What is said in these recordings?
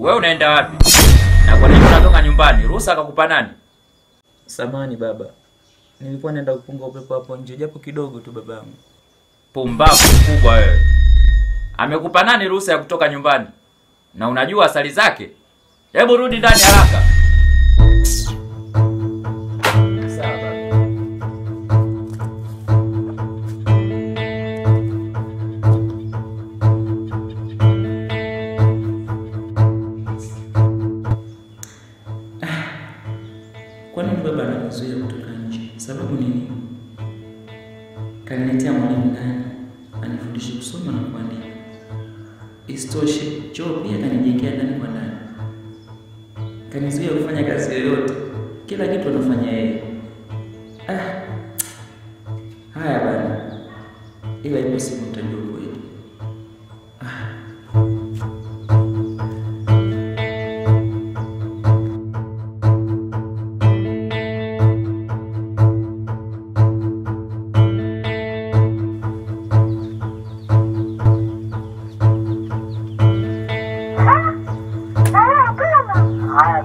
Wewe unaenda wapi? Na kwa nini unatoka nyumbani? Ruhusa akakupa nani? Samahani baba. Nilikuwa naenda kupunga upepo hapo nje japo kidogo tu babangu. Pumbavu kubwa wewe. Amekupa nani ruhusa ya kutoka nyumbani? Na unajua asali zake? Hebu rudi ndani haraka. Sawa baba. Kwa nini baba ananizuia kutoka nje? Sababu nini? Kaniletea mwalimu ndani anifundishe kusoma na kuandika. Isitoshe, choo pia kanijengea ndani kwa ndani. Kanizuia kufanya kazi yoyote. Kila kitu anafanya yeye. Haya bana. Ila ipo siku nitajua kweli.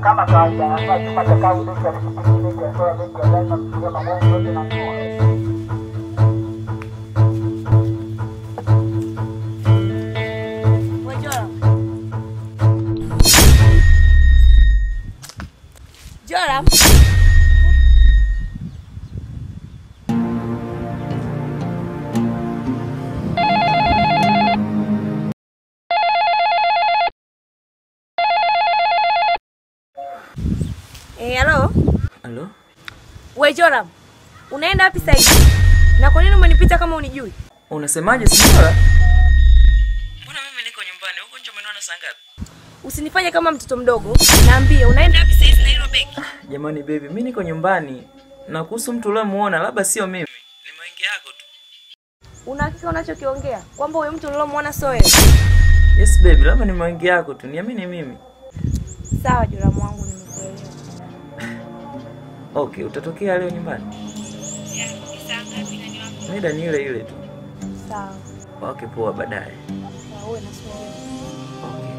Kama kawaida hapa chuma cha kawi ndio kinachotumika kwa sababu ya lazima kufikia mambo yote na ndoa. Joram. Hello? Halo? Wewe Joram, unaenda wapi sasa hivi? Na kwa nini umenipita kama unijui? Unasemaje Sinora? Mbona mimi niko nyumbani? Huko nje umeona saa ngapi? Usinifanye kama mtoto mdogo. Naambie, unaenda wapi sasa hivi na hilo begi? Jamani baby, mimi niko nyumbani. Na kuhusu mtu uliyemuona labda sio mimi. Ni mwingi yako tu. Una hakika unachokiongea? Kwamba huyo mtu uliyemuona sio wewe? Yes baby, labda ni mwingi yako tu. Niamini mimi. Sawa Joram wangu, nimekuelewa. Okay, utatokea leo nyumbani? Yeah, ni saa ngapi na ni wapi? Mida ni ile ile tu. Sawa. Okay, poa baadaye. Wewe na swali. Okay.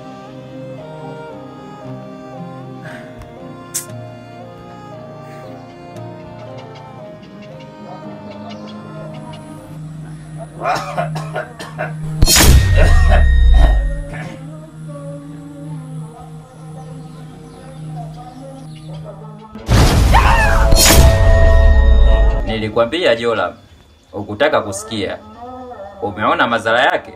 Nilikwambia Joram, ukutaka kusikia. Umeona madhara yake?